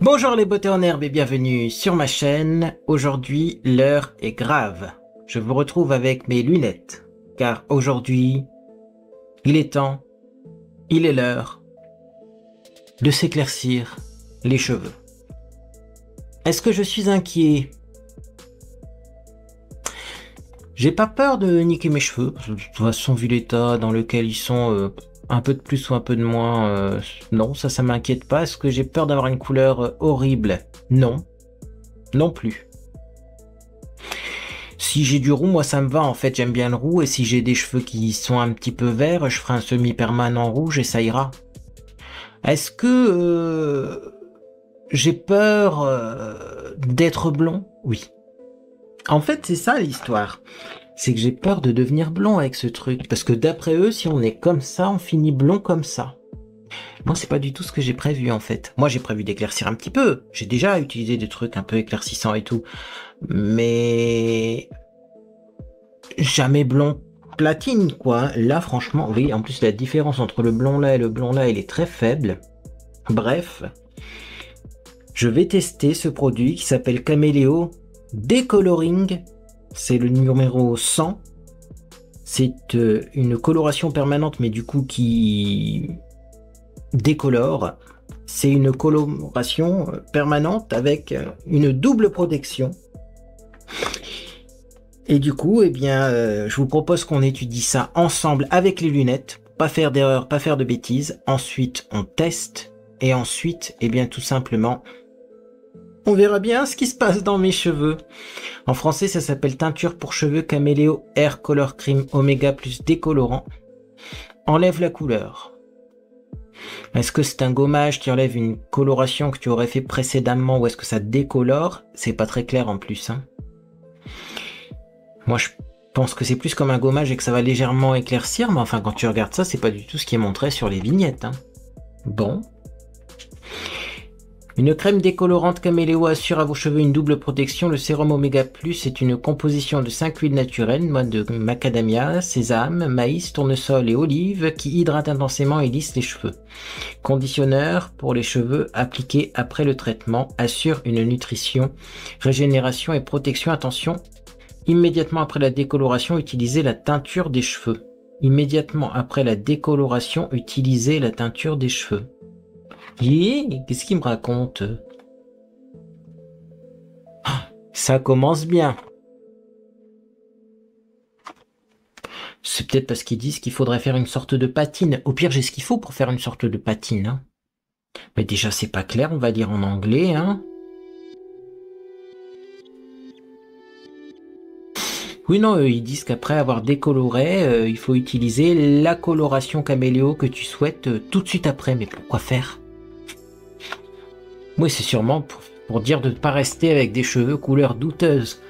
Bonjour les beautés en herbe et bienvenue sur ma chaîne. Aujourd'hui, l'heure est grave. Je vous retrouve avec mes lunettes, car aujourd'hui, il est temps, il est l'heure de s'éclaircir les cheveux. Est-ce que je suis inquiet? J'ai pas peur de niquer mes cheveux, parce que de toute façon, vu l'état dans lequel ils sont, un peu de plus ou un peu de moins, non, ça m'inquiète pas. Est-ce que j'ai peur d'avoir une couleur horrible? Non, non plus. Si j'ai du roux, moi ça me va, en fait, j'aime bien le roux, et si j'ai des cheveux qui sont un petit peu verts, je ferai un semi-permanent rouge et ça ira. Est-ce que j'ai peur d'être blond? Oui. En fait, c'est ça l'histoire. C'est que j'ai peur de devenir blond avec ce truc. Parce que d'après eux, si on est comme ça, on finit blond comme ça. Moi, c'est pas du tout ce que j'ai prévu, en fait. Moi, j'ai prévu d'éclaircir un petit peu. J'ai déjà utilisé des trucs un peu éclaircissants et tout. Mais jamais blond platine, quoi. Là, franchement, oui, en plus, la différence entre le blond là et le blond là, elle est très faible. Bref. Je vais tester ce produit qui s'appelle Caméléo Decoloring. C'est le numéro 100. C'est une coloration permanente, mais du coup qui décolore. C'est une coloration permanente avec une double protection. Et du coup, eh bien, je vous propose qu'on étudie ça ensemble avec les lunettes. Pas faire d'erreur, pas faire de bêtises. Ensuite, on teste. Et ensuite, eh bien, tout simplement, on verra bien ce qui se passe dans mes cheveux. En français, ça s'appelle teinture pour cheveux Caméléo Air Color Cream Omega plus décolorant. Enlève la couleur. Est-ce que c'est un gommage qui enlève une coloration que tu aurais fait précédemment ou est-ce que ça décolore? C'est pas très clair en plus. Hein. Moi, je pense que c'est plus comme un gommage et que ça va légèrement éclaircir, mais enfin, quand tu regardes ça, c'est pas du tout ce qui est montré sur les vignettes. Hein. Bon. Une crème décolorante Caméléo assure à vos cheveux une double protection. Le sérum Omega Plus est une composition de 5 huiles naturelles, noix de macadamia, sésame, maïs, tournesol et olive qui hydrate intensément et lisse les cheveux. Conditionneur pour les cheveux appliqué après le traitement assure une nutrition, régénération et protection. Attention, immédiatement après la décoloration, utilisez la teinture des cheveux. Immédiatement après la décoloration, utilisez la teinture des cheveux. Qu'est-ce qu'il me raconte? Ça commence bien. C'est peut-être parce qu'ils disent qu'il faudrait faire une sorte de patine. Au pire, j'ai ce qu'il faut pour faire une sorte de patine. Hein. Mais déjà, c'est pas clair, on va lire en anglais. Hein. Oui, non, ils disent qu'après avoir décoloré, il faut utiliser la coloration Caméléo que tu souhaites tout de suite après. Mais pourquoi faire? Oui, c'est sûrement pour dire de ne pas rester avec des cheveux couleur douteuse.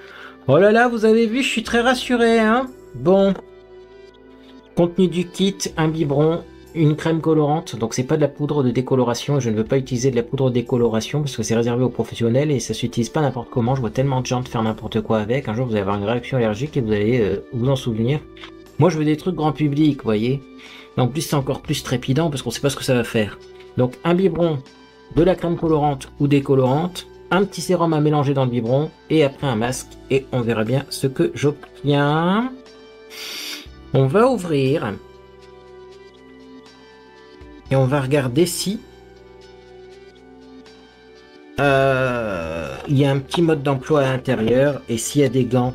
Oh là là, vous avez vu, je suis très rassuré, hein. Bon. Contenu du kit, un biberon, une crème colorante. Donc c'est pas de la poudre de décoloration. Je ne veux pas utiliser de la poudre de décoloration parce que c'est réservé aux professionnels et ça s'utilise pas n'importe comment. Je vois tellement de gens faire n'importe quoi avec. Un jour, vous allez avoir une réaction allergique et vous allez vous en souvenir. Moi, je veux des trucs grand public, vous voyez. En plus, c'est encore plus trépidant parce qu'on sait pas ce que ça va faire. Donc un biberon, de la crème colorante ou décolorante, un petit sérum à mélanger dans le biberon et après un masque et on verra bien ce que j'obtiens. On va ouvrir et on va regarder si il y a un petit mode d'emploi à l'intérieur et s'il y a des gants.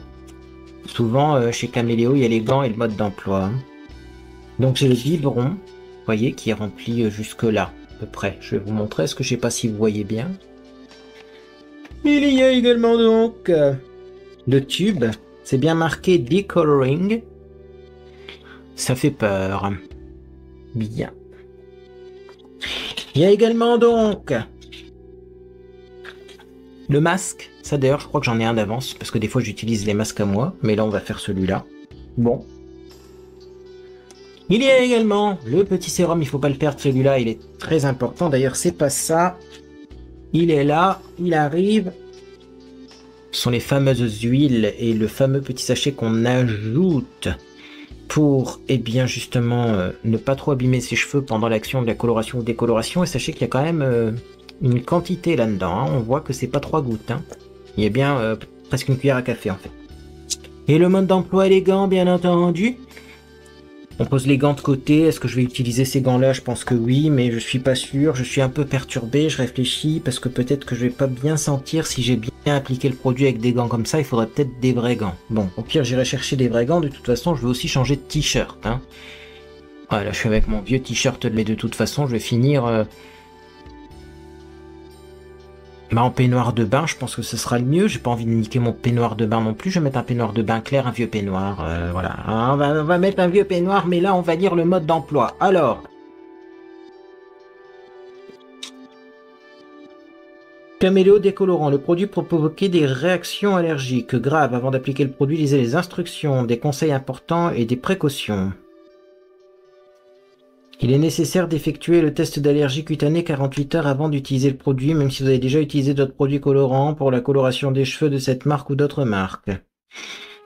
Souvent chez Caméléo il y a les gants et le mode d'emploi. Donc j'ai le biberon, vous voyez, qui est rempli jusque là. Peu près. Je vais vous montrer, est-ce que je sais pas si vous voyez bien. Il y a également donc le tube, c'est bien marqué Decoloring. Ça fait peur. Bien. Il y a également donc le masque. Ça d'ailleurs, je crois que j'en ai un d'avance, parce que des fois j'utilise les masques à moi, mais là on va faire celui-là. Bon. Il y a également le petit sérum, il faut pas le perdre, celui-là il est très important. D'ailleurs c'est pas ça, il est là, il arrive. Ce sont les fameuses huiles et le fameux petit sachet qu'on ajoute pour, eh bien justement, ne pas trop abîmer ses cheveux pendant l'action de la coloration ou décoloration. Et sachez qu'il y a quand même une quantité là-dedans. Hein. On voit que c'est pas 3 gouttes. Hein. Il y a bien presque une cuillère à café en fait. Et le mode d'emploi élégant, bien entendu. On pose les gants de côté. Est-ce que je vais utiliser ces gants-là? Je pense que oui, mais je suis pas sûr. Je suis un peu perturbé. Je réfléchis parce que peut-être que je vais pas bien sentir si j'ai bien appliqué le produit avec des gants comme ça. Il faudrait peut-être des vrais gants. Bon, au pire, j'irai chercher des vrais gants. De toute façon, je vais aussi changer de t-shirt. Hein. Voilà, je suis avec mon vieux t-shirt, mais de toute façon, je vais finir en peignoir de bain. Je pense que ce sera le mieux. J'ai pas envie de niquer mon peignoir de bain non plus. Je vais mettre un peignoir de bain clair, un vieux peignoir. Voilà, on va mettre un vieux peignoir, mais là, on va lire le mode d'emploi. Alors, caméléo décolorant. Le produit peut provoquer des réactions allergiques graves. Avant d'appliquer le produit, lisez les instructions, des conseils importants et des précautions. Il est nécessaire d'effectuer le test d'allergie cutanée 48 heures avant d'utiliser le produit, même si vous avez déjà utilisé d'autres produits colorants pour la coloration des cheveux de cette marque ou d'autres marques.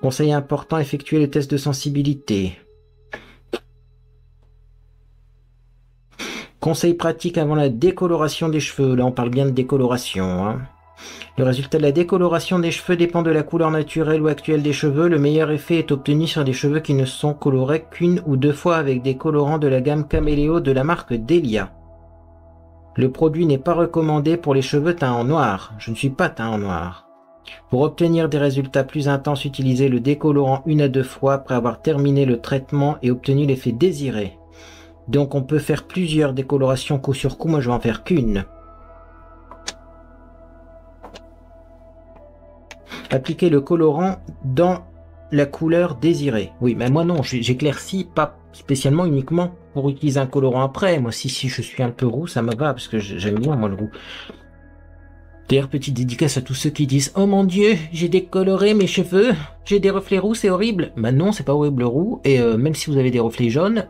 Conseil important, effectuer le test de sensibilité. Conseil pratique avant la décoloration des cheveux. Là, on parle bien de décoloration. Hein. Le résultat de la décoloration des cheveux dépend de la couleur naturelle ou actuelle des cheveux. Le meilleur effet est obtenu sur des cheveux qui ne sont colorés qu'une ou deux fois avec des colorants de la gamme Caméléo de la marque Delia. Le produit n'est pas recommandé pour les cheveux teints en noir. Je ne suis pas teint en noir. Pour obtenir des résultats plus intenses, utilisez le décolorant une à deux fois après avoir terminé le traitement et obtenu l'effet désiré. Donc on peut faire plusieurs décolorations coup sur coup. Moi je vais en faire qu'une. Appliquer le colorant dans la couleur désirée. Oui, mais moi non, j'éclaircis pas spécialement uniquement pour utiliser un colorant après. Moi, si je suis un peu roux, ça me va, parce que j'aime bien, moi, le roux. D'ailleurs, petite dédicace à tous ceux qui disent « Oh mon Dieu, j'ai décoloré mes cheveux, j'ai des reflets roux, c'est horrible !» Bah non, c'est pas horrible roux, et même si vous avez des reflets jaunes,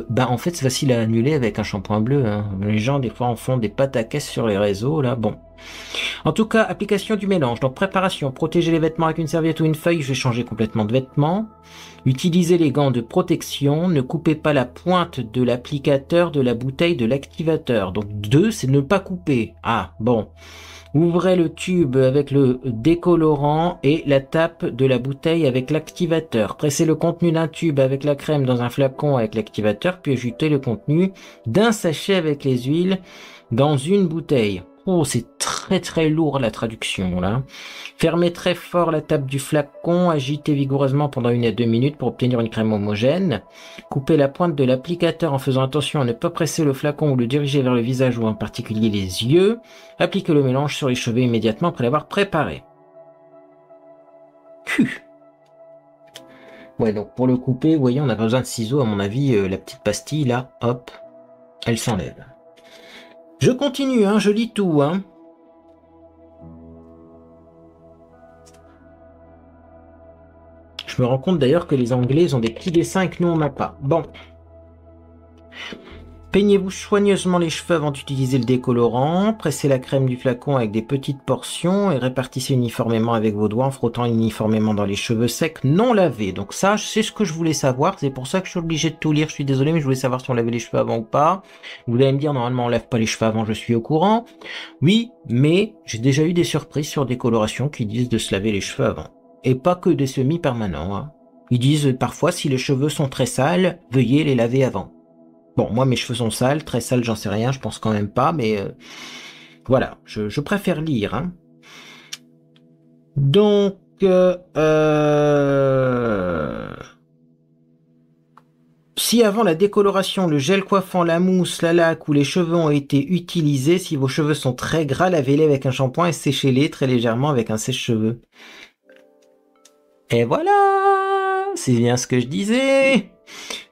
bah en fait, c'est facile à annuler avec un shampoing bleu. Hein. Les gens, des fois, en font des pâtes à caisse sur les réseaux, là, bon. En tout cas, application du mélange. Donc préparation, protéger les vêtements avec une serviette ou une feuille. Je vais changer complètement de vêtements. Utilisez les gants de protection. Ne coupez pas la pointe de l'applicateur de la bouteille de l'activateur. Donc 2, c'est ne pas couper. Ah, bon. Ouvrez le tube avec le décolorant et la tape de la bouteille avec l'activateur. Pressez le contenu d'un tube avec la crème dans un flacon avec l'activateur, puis ajoutez le contenu d'un sachet avec les huiles dans une bouteille. Oh, c'est très lourd la traduction là. Fermez très fort la tape du flacon, agitez vigoureusement pendant 1 à 2 minutes pour obtenir une crème homogène. Coupez la pointe de l'applicateur en faisant attention à ne pas presser le flacon ou le diriger vers le visage ou en particulier les yeux. Appliquez le mélange sur les cheveux immédiatement après l'avoir préparé. Ouais, donc pour le couper, vous voyez, on n'a pas besoin de ciseaux à mon avis. La petite pastille là, hop, elle s'enlève. Je continue, hein, je lis tout, hein. Je me rends compte d'ailleurs que les Anglais ont des petits dessins que nous on n'a pas. Bon. Peignez-vous soigneusement les cheveux avant d'utiliser le décolorant. Pressez la crème du flacon avec des petites portions et répartissez uniformément avec vos doigts en frottant uniformément dans les cheveux secs non lavés. Donc ça, c'est ce que je voulais savoir. C'est pour ça que je suis obligé de tout lire. Je suis désolé, mais je voulais savoir si on lavait les cheveux avant ou pas. Vous allez me dire, normalement, on lave pas les cheveux avant, je suis au courant. Oui, mais j'ai déjà eu des surprises sur des colorations qui disent de se laver les cheveux avant. Et pas que des semi-permanents. Hein. Ils disent parfois, si les cheveux sont très sales, veuillez les laver avant. Bon, moi, mes cheveux sont sales, très sales, j'en sais rien, je pense quand même pas, mais voilà, je préfère lire. Hein. Donc, si avant la décoloration, le gel coiffant, la mousse, la laque ou les cheveux ont été utilisés, si vos cheveux sont très gras, lavez-les avec un shampoing et séchez-les très légèrement avec un sèche-cheveux. Et voilà, c'est bien ce que je disais.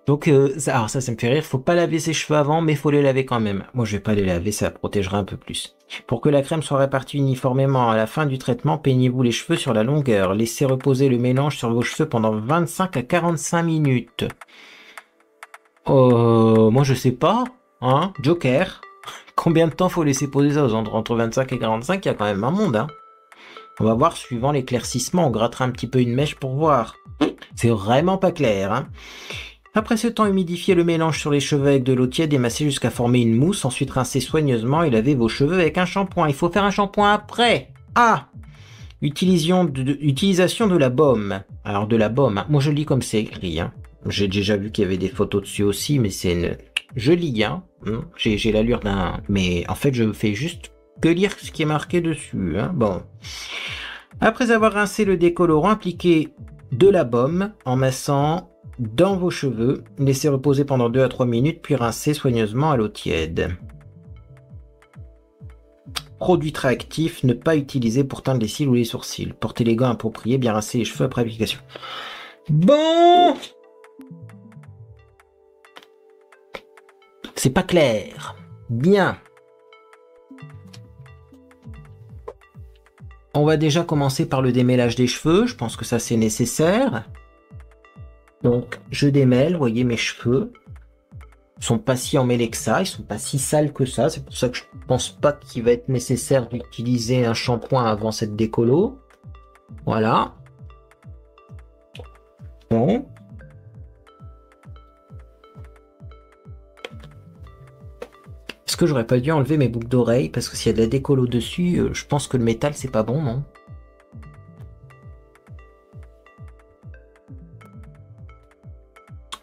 Donc, alors ça me fait rire, faut pas laver ses cheveux avant, mais faut les laver quand même. Moi, je vais pas les laver, ça protégera un peu plus. Pour que la crème soit répartie uniformément à la fin du traitement, peignez-vous les cheveux sur la longueur. Laissez reposer le mélange sur vos cheveux pendant 25 à 45 minutes. Moi, je sais pas, hein, Joker. Combien de temps faut laisser poser ça entre 25 et 45, il y a quand même un monde, hein. On va voir, suivant l'éclaircissement, on grattera un petit peu une mèche pour voir. C'est vraiment pas clair, hein. Après ce temps, humidifiez le mélange sur les cheveux avec de l'eau tiède et massez jusqu'à former une mousse. Ensuite, rincez soigneusement et lavez vos cheveux avec un shampoing. Il faut faire un shampoing après. Ah! Utilisation de la baume. Alors, de la baume, hein. Moi je lis comme c'est écrit. Hein. J'ai déjà vu qu'il y avait des photos dessus aussi, mais c'est une... Je lis, hein. J'ai l'allure d'un... Mais en fait, je fais juste que lire ce qui est marqué dessus. Hein. Bon. Après avoir rincé le décolorant, appliquez de la baume en massant dans vos cheveux. Laissez reposer pendant 2 à 3 minutes, puis rincez soigneusement à l'eau tiède. Produit très actif, ne pas utiliser pour teindre les cils ou les sourcils. Portez les gants appropriés, bien rincer les cheveux après application. Bon! C'est pas clair. Bien. On va déjà commencer par le démêlage des cheveux. Je pense que ça c'est nécessaire. Donc je démêle, vous voyez mes cheveux. Ils sont pas si emmêlés que ça, ils sont pas si sales que ça. C'est pour ça que je pense pas qu'il va être nécessaire d'utiliser un shampoing avant cette décolo. Voilà. Bon. Est-ce que j'aurais pas dû enlever mes boucles d'oreilles parce que s'il y a de la décolo dessus, je pense que le métal c'est pas bon, non?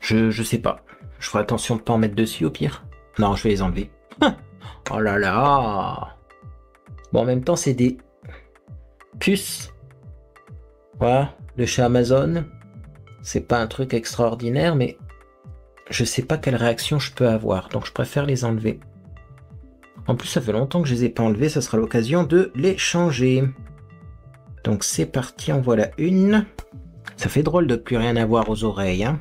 Je sais pas. Je ferai attention de pas en mettre dessus au pire. Non, je vais les enlever. Oh là là. Bon, en même temps, c'est des puces. Voilà, de chez Amazon. C'est pas un truc extraordinaire, mais je sais pas quelle réaction je peux avoir. Donc, je préfère les enlever. En plus, ça fait longtemps que je les ai pas enlevés. Ça sera l'occasion de les changer. Donc, c'est parti. En voilà une. Ça fait drôle de plus rien avoir aux oreilles, hein.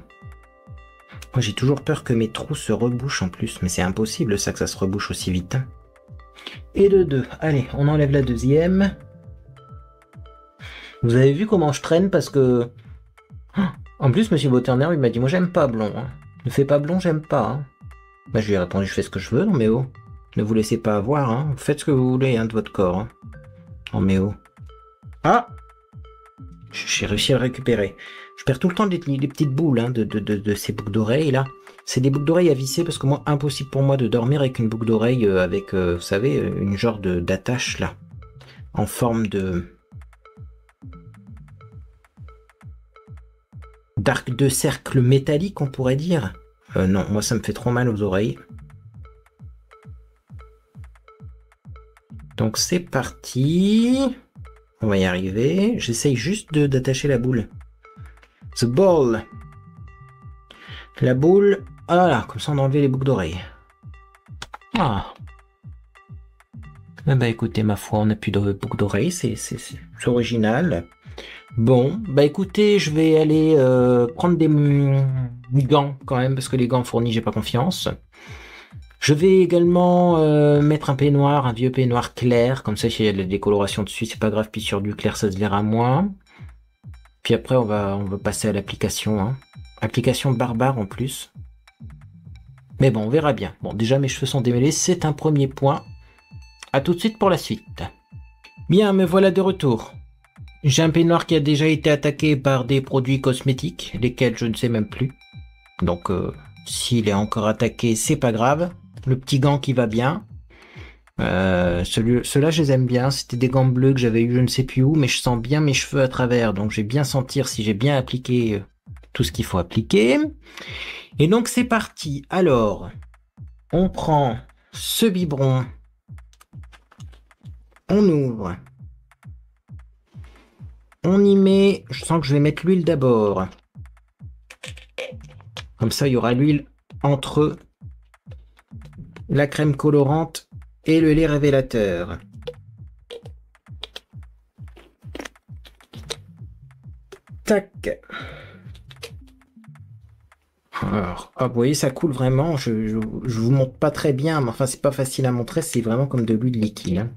Moi, j'ai toujours peur que mes trous se rebouchent en plus, mais c'est impossible ça que ça se rebouche aussi vite. Et de 2. Allez, on enlève la deuxième. Vous avez vu comment je traîne parce que... En plus, Monsieur Beauterner, il m'a dit, moi j'aime pas blond. Hein. Ne fais pas blond, j'aime pas. Hein. Bah, je lui ai répondu, je fais ce que je veux, non mais oh. Ne vous laissez pas avoir, hein. Faites ce que vous voulez hein, de votre corps. Hein. Non mais oh. Ah! J'ai réussi à le récupérer. Je perds tout le temps les petites boules hein, de ces boucles d'oreilles là. C'est des boucles d'oreilles à visser parce que moi, impossible pour moi de dormir avec une boucle d'oreille avec, vous savez, une genre d'attache là. En forme d'arc de cercle métallique, on pourrait dire. Non, moi ça me fait trop mal aux oreilles. Donc c'est parti. On va y arriver. J'essaye juste d'attacher la boule. The ball. La boule. Ah voilà, comme ça on a enlevé les boucles d'oreilles. Ah. Eh bah écoutez, ma foi, on n'a plus de boucles d'oreilles, c'est original. Bon, bah écoutez, je vais aller prendre des gants quand même, parce que les gants fournis, j'ai pas confiance. Je vais également mettre un peignoir, un vieux peignoir clair, comme ça s'il y a de la décoloration dessus, c'est pas grave, puis sur du clair ça se verra moins. Puis après on va passer à l'application, hein. Application barbare en plus. Mais bon, on verra bien. Bon, déjà mes cheveux sont démêlés, c'est un premier point. À tout de suite pour la suite. Bien, me voilà de retour. J'ai un peignoir qui a déjà été attaqué par des produits cosmétiques, lesquels je ne sais même plus. Donc, s'il est encore attaqué, c'est pas grave. Le petit gant qui va bien. Ceux-là, je les aime bien. C'était des gants bleus que j'avais eu je ne sais plus où, mais je sens bien mes cheveux à travers. Donc, je vais bien sentir si j'ai bien appliqué tout ce qu'il faut appliquer. Et donc, c'est parti. Alors, on prend ce biberon. On ouvre. On y met... Je sens que je vais mettre l'huile d'abord. Comme ça, il y aura l'huile entre la crème colorante et le lait révélateur. Tac. Alors, vous voyez, ça coule vraiment. Je vous montre pas très bien, mais enfin, c'est pas facile à montrer. C'est vraiment comme de l'huile liquide. Hein.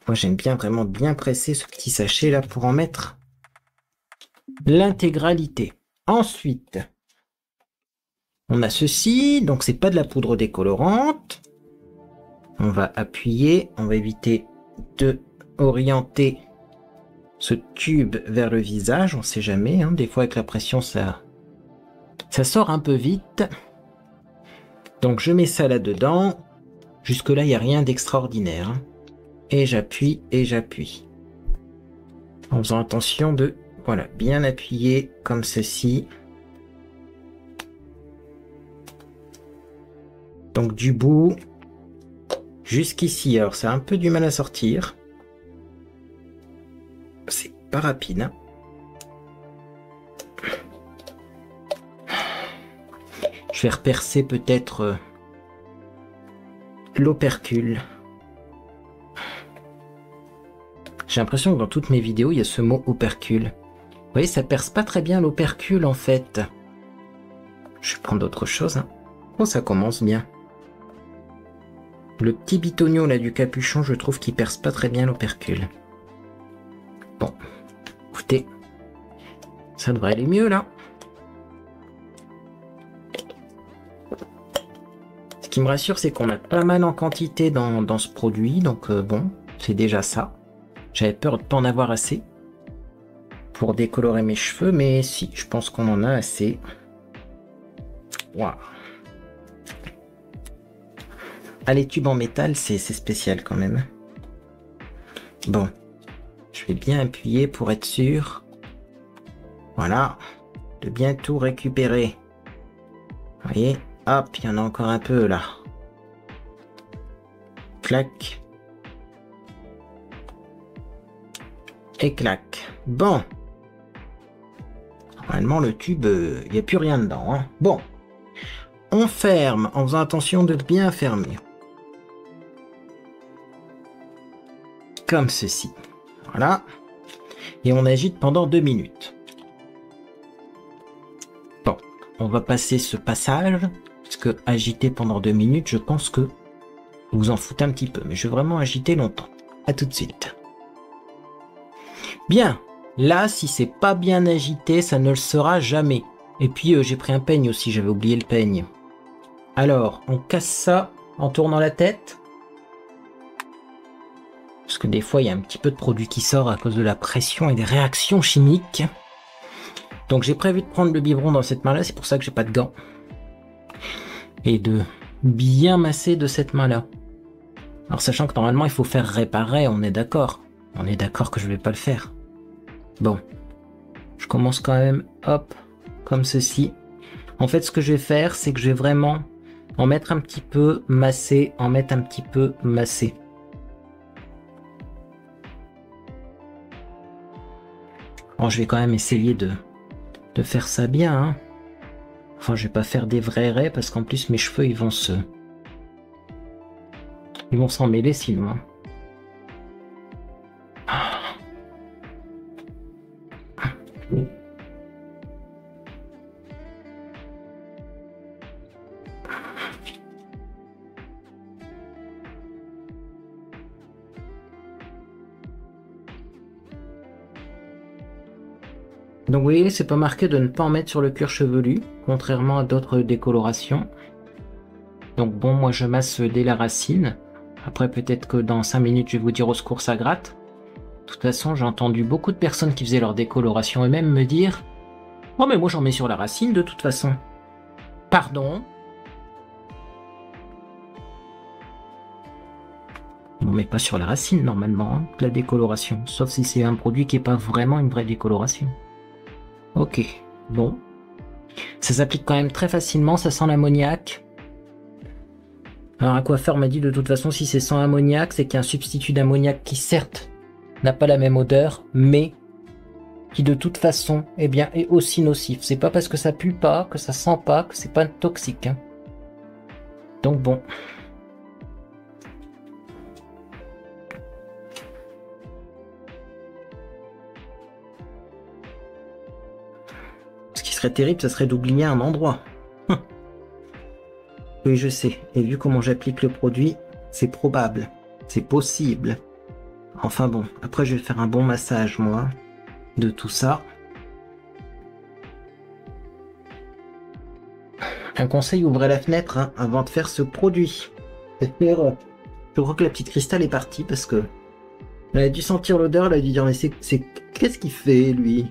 Moi, j'aime bien vraiment bien presser ce petit sachet là pour en mettre l'intégralité. Ensuite, on a ceci. Donc, c'est pas de la poudre décolorante. On va appuyer. On va éviter de orienter ce tube vers le visage. On sait jamais. Hein. Des fois, avec la pression, ça Ça sort un peu vite. Donc je mets ça là-dedans. Jusque-là, il n'y a rien d'extraordinaire. Et j'appuie et j'appuie. En faisant attention de, voilà, bien appuyer comme ceci. Donc du bout jusqu'ici. Alors ça a un peu du mal à sortir. C'est pas rapide, hein. Je vais repercer peut-être l'opercule. J'ai l'impression que dans toutes mes vidéos, il y a ce mot opercule. Vous voyez, ça perce pas très bien l'opercule en fait. Je vais prendre autre chose, hein. Oh, ça commence bien. Le petit bitonio là du capuchon, je trouve qu'il perce pas très bien l'opercule. Bon, écoutez, ça devrait aller mieux là. Ce qui me rassure, c'est qu'on a pas mal en quantité dans ce produit, donc bon, c'est déjà ça. J'avais peur de pas en avoir assez pour décolorer mes cheveux, mais si, je pense qu'on en a assez. Waouh. Ah, les tubes en métal, c'est spécial quand même. Bon, je vais bien appuyer pour être sûr. Voilà, de bien tout récupérer. Vous voyez, hop, il y en a encore un peu là. Clac. Et clac. Bon. Normalement, le tube, il n'y a plus rien dedans, hein. Bon. On ferme en faisant attention de bien fermer. Comme ceci. Voilà. Et on agite pendant 2 minutes. Bon. On va passer ce passage. Parce que agiter pendant 2 minutes, je pense que vous en foutez un petit peu. Mais je vais vraiment agiter longtemps. À tout de suite. Bien. Là, si c'est pas bien agité, ça ne le sera jamais. Et puis, j'ai pris un peigne aussi. J'avais oublié le peigne. Alors, on casse ça en tournant la tête. Parce que des fois, il y a un petit peu de produit qui sort à cause de la pression et des réactions chimiques. Donc, j'ai prévu de prendre le biberon dans cette main-là. C'est pour ça que j'ai pas de gants. Et de bien masser de cette main-là. Alors, sachant que normalement, il faut faire réparer, on est d'accord. On est d'accord que je vais pas le faire. Bon. Je commence quand même, hop, comme ceci. En fait, ce que je vais faire, c'est que je vais vraiment en mettre un petit peu, masser, en mettre un petit peu, masser. Bon, je vais quand même essayer de faire ça bien, hein. Enfin, je vais pas faire des vrais raies parce qu'en plus mes cheveux ils vont s'en mêler sinon, hein. Donc vous voyez, c'est pas marqué de ne pas en mettre sur le cuir chevelu, contrairement à d'autres décolorations. Donc bon, moi je masse dès la racine. Après peut-être que dans 5 minutes je vais vous dire au secours ça gratte. De toute façon, j'ai entendu beaucoup de personnes qui faisaient leur décoloration eux-mêmes me dire « Oh mais moi j'en mets sur la racine de toute façon. » Pardon? On met pas sur la racine normalement, hein, la décoloration. Sauf si c'est un produit qui n'est pas vraiment une vraie décoloration. Ok, bon. Ça s'applique quand même très facilement, ça sent l'ammoniac. Alors un coiffeur m'a dit de toute façon si c'est sans ammoniac, c'est qu'il y a un substitut d'ammoniac qui certes n'a pas la même odeur, mais qui de toute façon eh bien, est aussi nocif. C'est pas parce que ça pue pas, que ça sent pas, que c'est pas toxique, hein. Donc bon. Ce qui serait terrible, ça serait d'oublier un endroit. Oui, je sais. Et vu comment j'applique le produit, c'est probable. C'est possible. Enfin bon, après je vais faire un bon massage, moi, de tout ça. Un conseil, ouvrez la fenêtre hein, avant de faire ce produit. Je crois que la petite cristal est partie parce que elle a dû sentir l'odeur, elle a dû dire mais c'est qu'est-ce qu'il fait lui?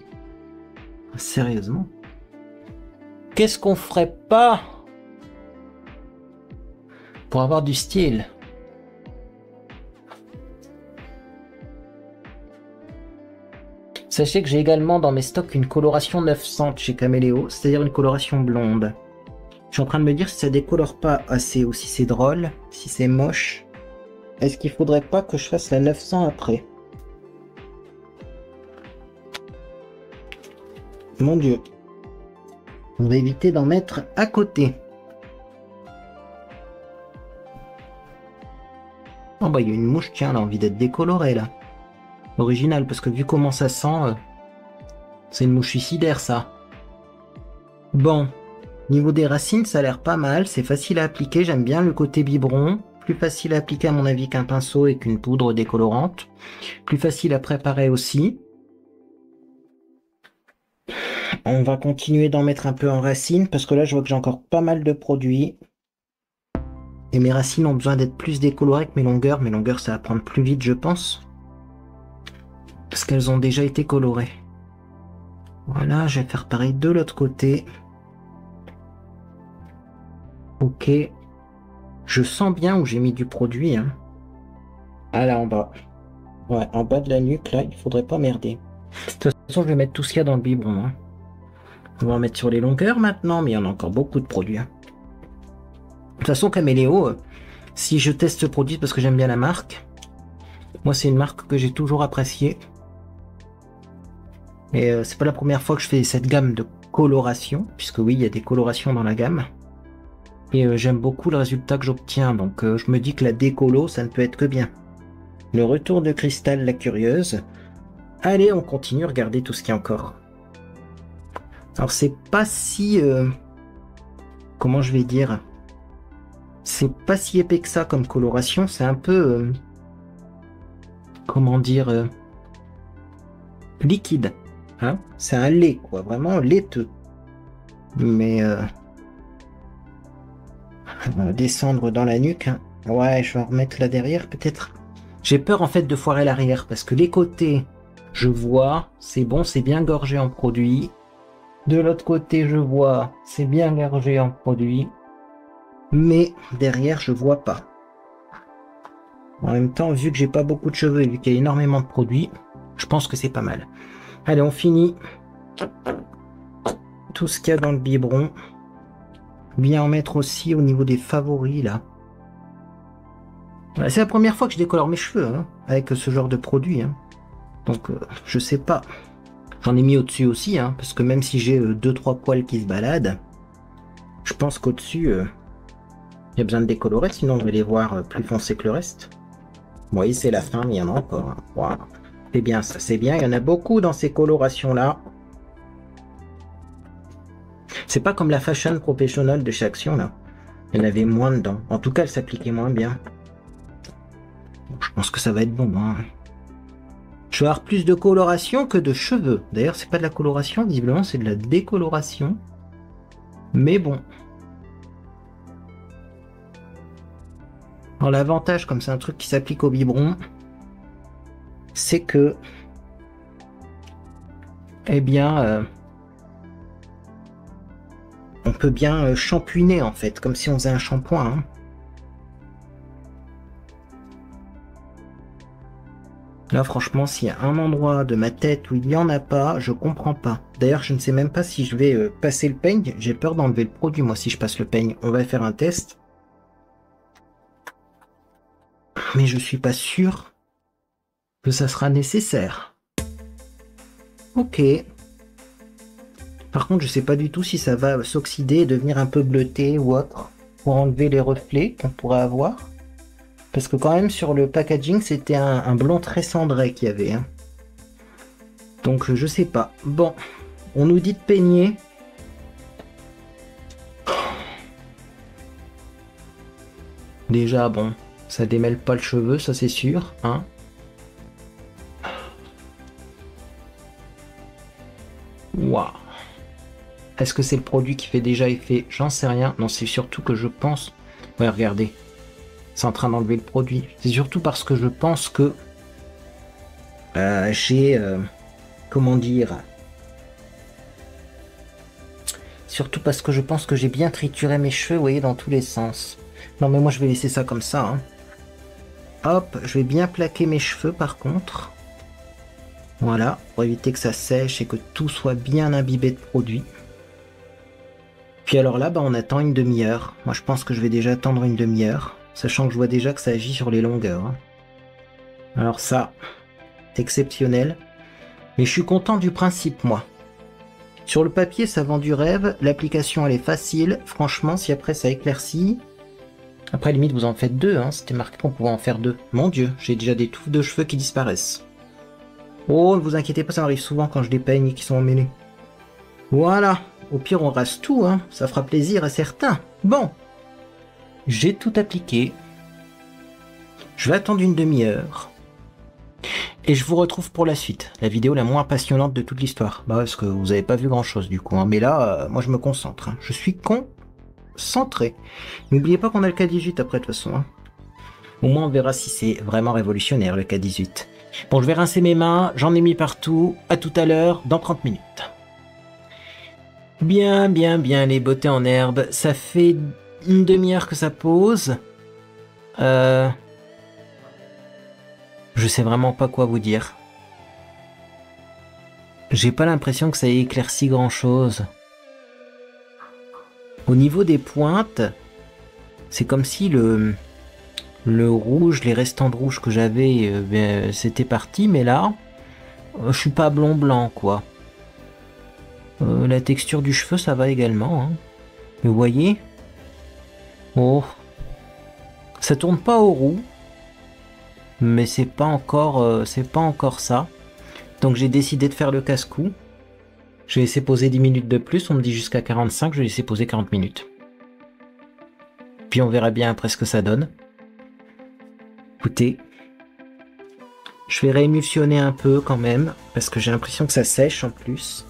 Sérieusement? Qu'est-ce qu'on ferait pas pour avoir du style? Sachez que j'ai également dans mes stocks une coloration 900 chez Caméléo, c'est-à-dire une coloration blonde. Je suis en train de me dire si ça décolore pas assez ou si c'est drôle, si c'est moche. Est-ce qu'il faudrait pas que je fasse la 900 après? Mon Dieu. On va éviter d'en mettre à côté. Oh bah il y a une mouche, tiens, elle a envie d'être décolorée là. Original, parce que vu comment ça sent, c'est une mouche suicidaire ça. Bon, niveau des racines, ça a l'air pas mal, c'est facile à appliquer, j'aime bien le côté biberon. Plus facile à appliquer à mon avis qu'un pinceau et qu'une poudre décolorante. Plus facile à préparer aussi. On va continuer d'en mettre un peu en racines, parce que là je vois que j'ai encore pas mal de produits. Et mes racines ont besoin d'être plus décolorées que mes longueurs. Mes longueurs ça va prendre plus vite je pense. Parce qu'elles ont déjà été colorées. Voilà, je vais faire pareil de l'autre côté. Ok. Je sens bien où j'ai mis du produit. Hein. Ah là en bas. Ouais, en bas de la nuque, là, il faudrait pas merder. De toute façon, je vais mettre tout ce qu'il y a dans le biberon. Hein. On va en mettre sur les longueurs maintenant, mais il y en a encore beaucoup de produits. Hein. De toute façon, Caméléo, si je teste ce produit parce que j'aime bien la marque, moi c'est une marque que j'ai toujours appréciée. Et c'est pas la première fois que je fais cette gamme de coloration, puisque oui, il y a des colorations dans la gamme. Et j'aime beaucoup le résultat que j'obtiens, donc je me dis que la décolo, ça ne peut être que bien. Le retour de Cristal, la curieuse. Allez, on continue, regardez tout ce qu'il y a encore. Alors c'est pas si... comment je vais dire? C'est pas si épais que ça comme coloration, c'est un peu... comment dire? Liquide. Hein, c'est un lait, quoi, vraiment laiteux. Mais on va descendre dans la nuque. Hein. Ouais, je vais en remettre là derrière, peut-être. J'ai peur en fait de foirer l'arrière parce que les côtés, je vois, c'est bon, c'est bien gorgé en produit. De l'autre côté, je vois, c'est bien gorgé en produit. Mais derrière, je vois pas. En même temps, vu que j'ai pas beaucoup de cheveux et vu qu'il y a énormément de produits, je pense que c'est pas mal. Allez, on finit tout ce qu'il y a dans le biberon. Bien en mettre aussi au niveau des favoris là. C'est la première fois que je décolore mes cheveux hein, avec ce genre de produit. Hein. Donc je sais pas. J'en ai mis au-dessus aussi, hein, parce que même si j'ai 2-3 poils qui se baladent, je pense qu'au-dessus, il y a besoin de décolorer, sinon on va les voir plus foncés que le reste. Bon, oui, c'est la fin, mais il y en a encore. Hein. Wow. C'est bien, ça c'est bien. Il y en a beaucoup dans ces colorations-là. C'est pas comme la Fashion Professional de chez Action, là. Il y en avait moins dedans. En tout cas, elle s'appliquait moins bien. Bon, je pense que ça va être bon. Hein. Je vais avoir plus de coloration que de cheveux. D'ailleurs, c'est pas de la coloration, visiblement, c'est de la décoloration. Mais bon. Alors, l'avantage, comme c'est un truc qui s'applique au biberon, c'est que, eh bien, on peut bien shampouiner, en fait, comme si on faisait un shampoing. Hein. Là, franchement, s'il y a un endroit de ma tête où il n'y en a pas, je comprends pas. D'ailleurs, je ne sais même pas si je vais passer le peigne. J'ai peur d'enlever le produit, moi, si je passe le peigne. On va faire un test. Mais je suis pas sûr que ça sera nécessaire. Ok. Par contre, je sais pas du tout si ça va s'oxyder et devenir un peu bleuté ou autre pour enlever les reflets qu'on pourrait avoir. Parce que quand même sur le packaging c'était un blond très cendré qu'il y avait. Hein. Donc je sais pas. Bon, on nous dit de peigner. Déjà bon, ça démêle pas le cheveu, ça c'est sûr. Hein. Waouh. Est-ce que c'est le produit qui fait déjà effet? J'en sais rien. Non, c'est surtout que je pense... Ouais, regardez. C'est en train d'enlever le produit. C'est surtout parce que je pense que j'ai... comment dire? Surtout parce que je pense que j'ai bien trituré mes cheveux, vous voyez, dans tous les sens. Non mais moi je vais laisser ça comme ça. Hein. Hop, je vais bien plaquer mes cheveux par contre. Voilà, pour éviter que ça sèche et que tout soit bien imbibé de produit. Puis alors là, bah, on attend une demi-heure. Moi je pense que je vais déjà attendre une demi-heure. Sachant que je vois déjà que ça agit sur les longueurs. Hein. Alors ça, exceptionnel. Mais je suis content du principe, moi. Sur le papier, ça vend du rêve. L'application, elle est facile. Franchement, si après ça éclaircit... Après, limite, vous en faites deux. Hein. C'était marqué qu'on pouvait en faire deux. Mon Dieu, j'ai déjà des touffes de cheveux qui disparaissent. Oh, ne vous inquiétez pas, ça m'arrive souvent quand je les peigne et qu'ils sont emmêlés. Voilà. Au pire, on rase tout. Hein. Ça fera plaisir à certains. Bon. J'ai tout appliqué. Je vais attendre une demi-heure. Et je vous retrouve pour la suite. La vidéo la moins passionnante de toute l'histoire. Bah parce que vous n'avez pas vu grand chose du coup. Hein. Mais là, moi je me concentre. Hein. Je suis concentré. N'oubliez pas qu'on a le K18 après de toute façon. Hein. Au moins on verra si c'est vraiment révolutionnaire le K18. Bon, je vais rincer mes mains. J'en ai mis partout. À tout à l'heure, dans 30 minutes. Bien, les beautés en herbe. Ça fait une demi-heure que ça pose. Je sais vraiment pas quoi vous dire. J'ai pas l'impression que ça ait éclairci grand chose. Au niveau des pointes, c'est comme si le rouge, les restants de rouge que j'avais, c'était parti, mais là, je suis pas blond blanc quoi. La texture du cheveu, ça va également. Hein. Vous voyez? Oh, ça tourne pas aux roues. Mais c'est pas encore ça. Donc j'ai décidé de faire le casse-cou. Je vais laisser poser 10 minutes de plus. On me dit jusqu'à 45. Je vais laisser poser 40 minutes. Puis on verra bien après ce que ça donne. Écoutez. Je vais réémulsionner un peu quand même. Parce que j'ai l'impression que ça sèche en plus.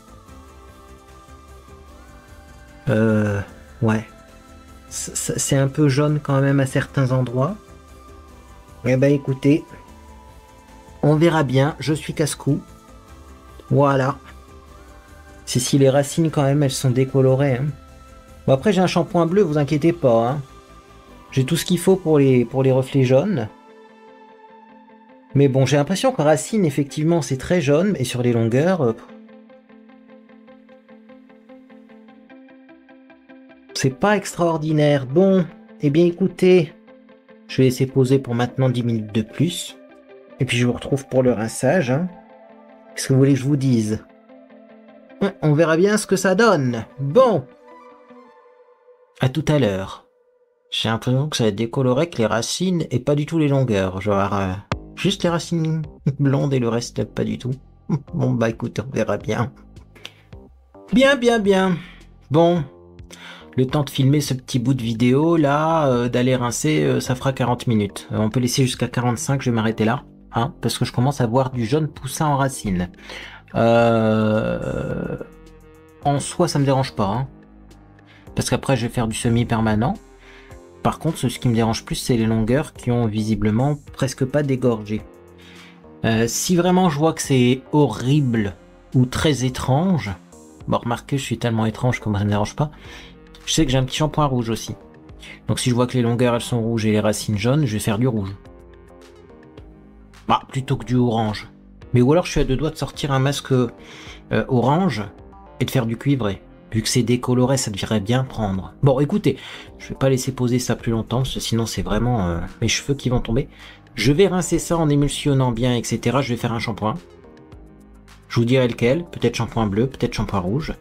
Ouais. C'est un peu jaune quand même à certains endroits. Eh ben écoutez, on verra bien, je suis casse-cou. Voilà. C'est si les racines quand même, elles sont décolorées. Hein. Bon après j'ai un shampoing bleu, vous inquiétez pas. Hein. J'ai tout ce qu'il faut pour les reflets jaunes. Mais bon, j'ai l'impression que racine, effectivement, c'est très jaune. Et sur les longueurs... c'est pas extraordinaire. Bon, eh bien écoutez... Je vais laisser poser pour maintenant 10 minutes de plus. Et puis je vous retrouve pour le rinçage. Hein. Qu'est-ce que vous voulez que je vous dise? On verra bien ce que ça donne. Bon. À tout à l'heure. J'ai l'impression que ça va être décoloré avec les racines et pas du tout les longueurs. Genre, juste les racines blondes et le reste pas du tout. Bon bah écoute, on verra bien. Bien. Bon. Le temps de filmer ce petit bout de vidéo, là, d'aller rincer, ça fera 40 minutes. On peut laisser jusqu'à 45, je vais m'arrêter là. Hein, parce que je commence à voir du jaune poussin en racine. En soi, ça me dérange pas. Hein, parce qu'après, je vais faire du semi-permanent. Par contre, ce qui me dérange plus, c'est les longueurs qui ont visiblement presque pas dégorgé. Si vraiment je vois que c'est horrible ou très étrange... Bon, remarquez, je suis tellement étrange que moi, ça me dérange pas. Je sais que j'ai un petit shampoing rouge aussi. Donc si je vois que les longueurs elles sont rouges et les racines jaunes, je vais faire du rouge. Bah, plutôt que du orange. Mais ou alors je suis à deux doigts de sortir un masque orange et de faire du cuivré. Vu que c'est décoloré, ça devrait bien prendre. Bon, écoutez, je vais pas laisser poser ça plus longtemps, parce que sinon c'est vraiment mes cheveux qui vont tomber. Je vais rincer ça en émulsionnant bien, etc. Je vais faire un shampoing. Je vous dirai lequel, peut-être shampoing bleu, peut-être shampoing rouge.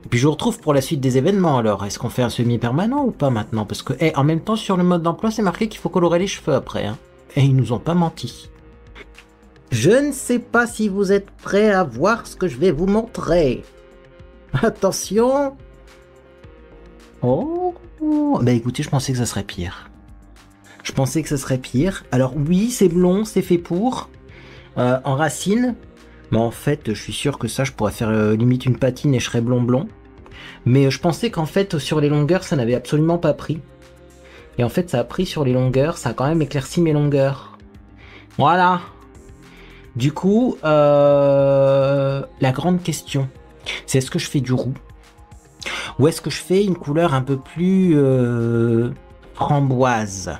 Et puis je vous retrouve pour la suite des événements alors. Est-ce qu'on fait un semi-permanent ou pas maintenant? Parce que, en même temps, sur le mode d'emploi, c'est marqué qu'il faut colorer les cheveux après. Hein. Et ils nous ont pas menti. Je ne sais pas si vous êtes prêts à voir ce que je vais vous montrer. Attention. Oh. Bah écoutez, je pensais que ça serait pire. Alors oui, c'est blond, c'est fait pour. En racine. Mais en fait, je suis sûr que ça, je pourrais faire limite une patine et je serais blond. Mais je pensais qu'en fait, sur les longueurs, ça n'avait absolument pas pris. Et en fait, ça a pris sur les longueurs, ça a quand même éclairci mes longueurs. Voilà. Du coup, la grande question, c'est est-ce que je fais du roux? Ou est-ce que je fais une couleur un peu plus framboise?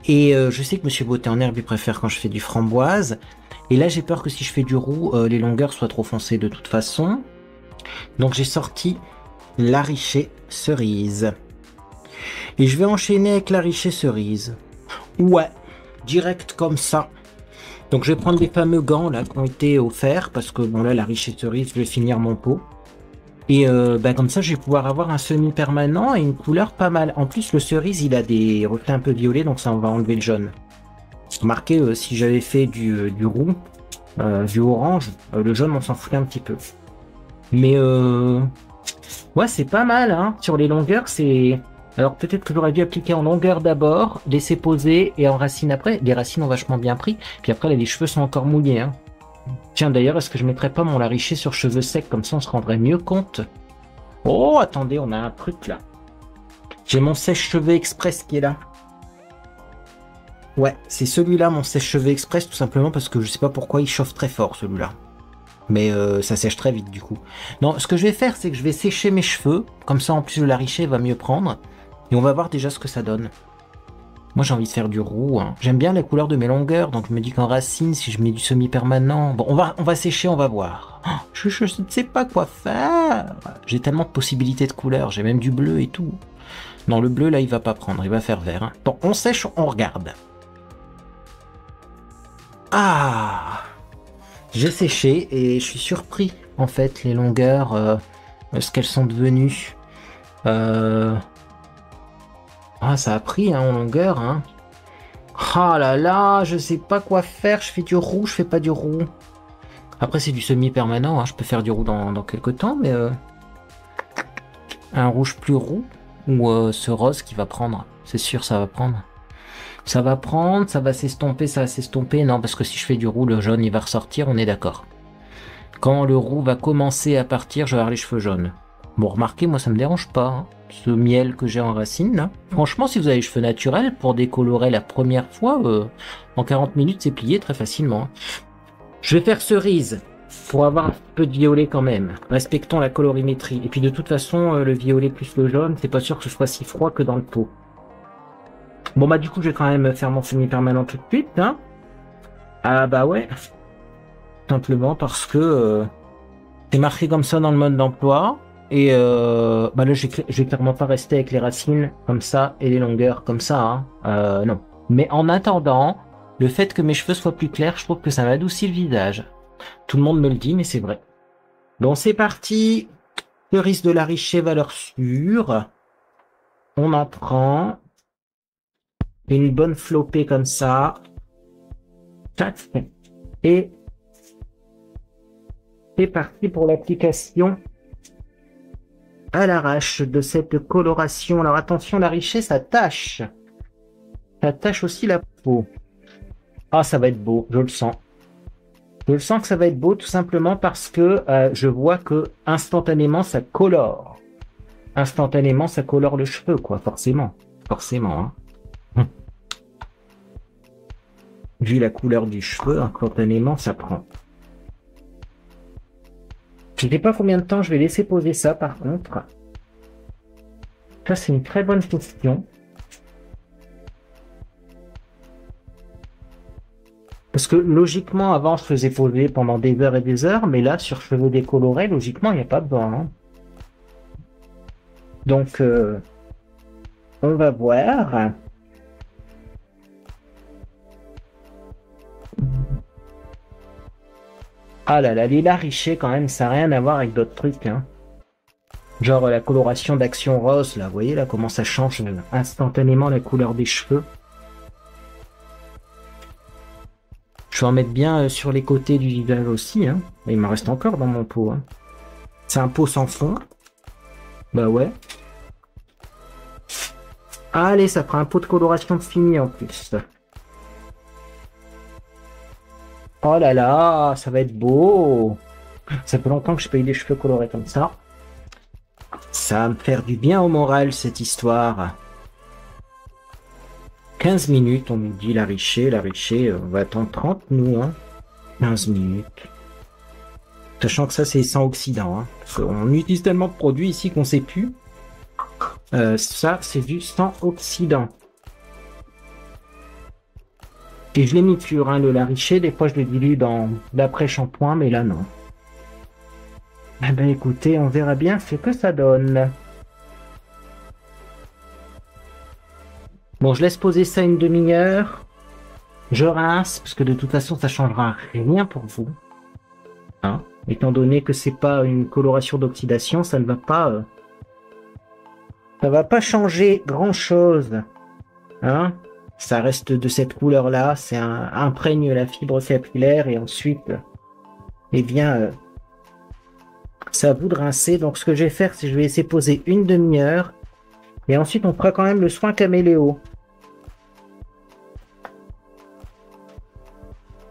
Et je sais que Monsieur Beauté en herbe, il préfère quand je fais du framboise. Et là, j'ai peur que si je fais du roux, les longueurs soient trop foncées de toute façon. Donc j'ai sorti la richée cerise. Et je vais enchaîner avec la richée cerise. Ouais, direct comme ça. Donc je vais prendre les fameux gants là qui ont été offerts. Parce que bon là, la richée cerise, je vais finir mon pot. Et bah, comme ça, je vais pouvoir avoir un semi-permanent et une couleur pas mal. En plus, le cerise, il a des reflets un peu violets, donc ça, on va enlever le jaune. Remarquez, si j'avais fait du roux, du orange, le jaune, on s'en foutait un petit peu. Mais ouais, c'est pas mal, hein. Sur les longueurs, c'est... Alors peut-être que j'aurais dû appliquer en longueur d'abord, laisser poser et en racine après. Les racines ont vachement bien pris. Puis après, là, les cheveux sont encore mouillés, hein. Tiens, d'ailleurs, est-ce que je mettrais pas mon lariché sur cheveux secs, comme ça on se rendrait mieux compte? Oh, attendez, on a un truc là. J'ai mon sèche-cheveux express qui est là. Ouais, c'est celui-là, mon sèche-cheveux express, tout simplement parce que je sais pas pourquoi il chauffe très fort, celui-là. Mais ça sèche très vite, du coup. Non, ce que je vais faire, c'est que je vais sécher mes cheveux. Comme ça, en plus, le lariché va mieux prendre. Et on va voir déjà ce que ça donne. Moi, j'ai envie de faire du roux, hein. J'aime bien les couleurs de mes longueurs, donc je me dis qu'en racine, si je mets du semi-permanent... Bon, on va sécher, on va voir. Oh, je ne sais pas quoi faire. J'ai tellement de possibilités de couleurs, j'ai même du bleu et tout. Non, le bleu, là, il va pas prendre, il va faire vert, hein. Bon, on sèche, on regarde. Ah! J'ai séché et je suis surpris, en fait, les longueurs, ce qu'elles sont devenues. Ah, ça a pris, hein, en longueur, hein. Ah là là, je sais pas quoi faire, je fais du roux, je fais pas du roux. Après c'est du semi-permanent, hein. Je peux faire du roux dans quelques temps, mais un rouge plus roux, ou ce rose qui va prendre, c'est sûr ça va prendre. Ça va prendre, ça va s'estomper, ça va s'estomper, non parce que si je fais du roux, le jaune il va ressortir, on est d'accord. Quand le roux va commencer à partir, je vais avoir les cheveux jaunes. Bon remarquez, moi ça me dérange pas, hein. Ce miel que j'ai en racine là. Franchement, si vous avez les cheveux naturels, pour décolorer la première fois, en 40 minutes, c'est plié très facilement. Je vais faire cerise, pour avoir un peu de violet quand même. Respectons la colorimétrie. Et puis de toute façon, le violet plus le jaune, c'est pas sûr que ce soit si froid que dans le pot. Bon bah du coup, je vais quand même faire mon semi-permanent tout de suite, hein. Ah bah ouais. Simplement parce que c'est marqué comme ça dans le mode d'emploi. Et bah là, je vais clairement pas rester avec les racines comme ça et les longueurs comme ça, hein. Non. Mais en attendant, le fait que mes cheveux soient plus clairs, je trouve que ça m'adoucit le visage. Tout le monde me le dit, mais c'est vrai. Bon, c'est parti. Cerise de la Richée, valeur sûre. On en prend une bonne flopée comme ça. Tac. Et c'est parti pour l'application à l'arrache de cette coloration. Alors attention, la richesse, ça tâche. Ça tâche aussi la peau. Ah, ça va être beau, je le sens. Je le sens que ça va être beau tout simplement parce que je vois que instantanément, ça colore. Instantanément, ça colore le cheveu, quoi, forcément. Forcément, hein. Vu la couleur du cheveu, instantanément, ça prend. Je ne sais pas combien de temps je vais laisser poser ça, par contre. Ça, c'est une très bonne question. Parce que logiquement, avant, je faisais poser pendant des heures et des heures, mais là, sur cheveux décolorés, logiquement, il n'y a pas besoin, hein. Donc, on va voir. Ah là là, les Richet, quand même, ça n'a rien à voir avec d'autres trucs, hein. Genre la coloration d'Action Rose, là, vous voyez là comment ça change instantanément la couleur des cheveux. Je vais en mettre bien sur les côtés du visage aussi, hein. Il m'en reste encore dans mon pot, hein. C'est un pot sans fond. Bah ouais. Allez, ça fera un pot de coloration fini en plus. Oh là là, ça va être beau. Ça fait longtemps que je paye des cheveux colorés comme ça. Ça va me faire du bien au moral, cette histoire. 15 minutes, on nous dit la Richée, on va attendre 30, nous, hein. 15 minutes. Sachant que ça, c'est sans oxydant. Hein. On utilise tellement de produits ici qu'on sait plus. Ça, c'est du sans oxydant. Et je l'ai mis pur, hein, le Laricher. Des fois, je le dilue dans l'après-shampoing, mais là, non. Eh ben, écoutez, on verra bien ce que ça donne. Bon, je laisse poser ça une demi-heure. Je rince, parce que de toute façon, ça changera rien pour vous. Hein, étant donné que c'est pas une coloration d'oxydation, ça ne va pas... ça va pas changer grand-chose. Hein? Ça reste de cette couleur-là, imprègne la fibre capillaire et ensuite, eh bien, c'est à vous de rincer. Donc ce que je vais faire, c'est que je vais laisser poser une demi-heure et ensuite on fera quand même le soin caméléo.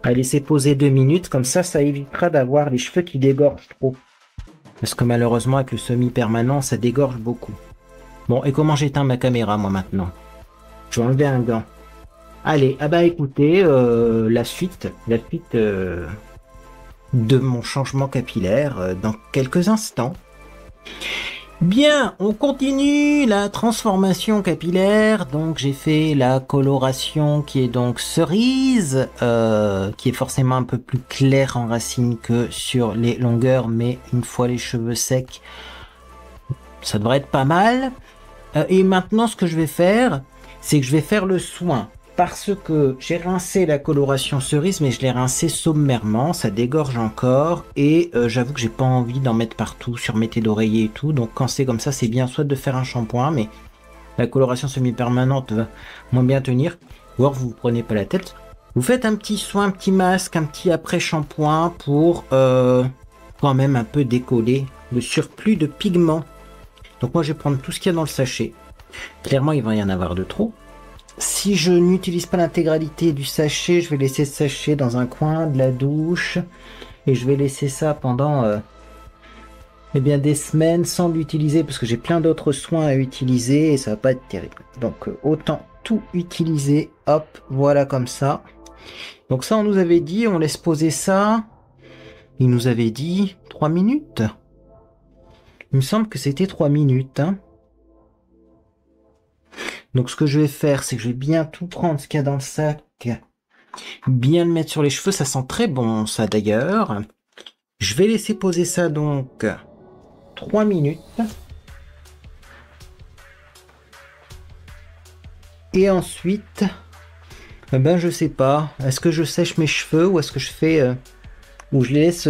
À laisser poser 2 minutes, comme ça évitera d'avoir les cheveux qui dégorgent trop. Parce que malheureusement, avec le semi-permanent, ça dégorge beaucoup. Bon, et comment j'éteins ma caméra, moi, maintenant? Je vais enlever un gant. Allez, ah bah écoutez, la suite de mon changement capillaire dans quelques instants. Bien, on continue la transformation capillaire. Donc j'ai fait la coloration qui est donc cerise, qui est forcément un peu plus claire en racine que sur les longueurs, mais une fois les cheveux secs, ça devrait être pas mal. Et maintenant, ce que je vais faire, c'est que je vais faire le soin. Parce que j'ai rincé la coloration cerise, mais je l'ai rincé sommairement, ça dégorge encore. Et j'avoue que j'ai pas envie d'en mettre partout sur mes têtes d'oreiller et tout. Donc quand c'est comme ça, c'est bien soit de faire un shampoing, mais la coloration semi-permanente va moins bien tenir. Ou alors vous prenez pas la tête. Vous faites un petit soin, un petit masque, un petit après-shampoing pour quand même un peu décoller le surplus de pigments. Donc moi je vais prendre tout ce qu'il y a dans le sachet. Clairement il va y en avoir de trop. Si je n'utilise pas l'intégralité du sachet, je vais laisser ce sachet dans un coin de la douche. Et je vais laisser ça pendant eh bien, des semaines sans l'utiliser. Parce que j'ai plein d'autres soins à utiliser et ça va pas être terrible. Donc autant tout utiliser. Hop, voilà comme ça. Donc ça on nous avait dit, on laisse poser ça. Il nous avait dit 3 minutes. Il me semble que c'était 3 minutes. Hein. Donc ce que je vais faire, c'est que je vais bien tout prendre ce qu'il y a dans le sac, bien le mettre sur les cheveux, ça sent très bon ça d'ailleurs. Je vais laisser poser ça donc 3 minutes. Et ensuite, ben je sais pas, est-ce que je sèche mes cheveux ou est-ce que je fais... ou je les laisse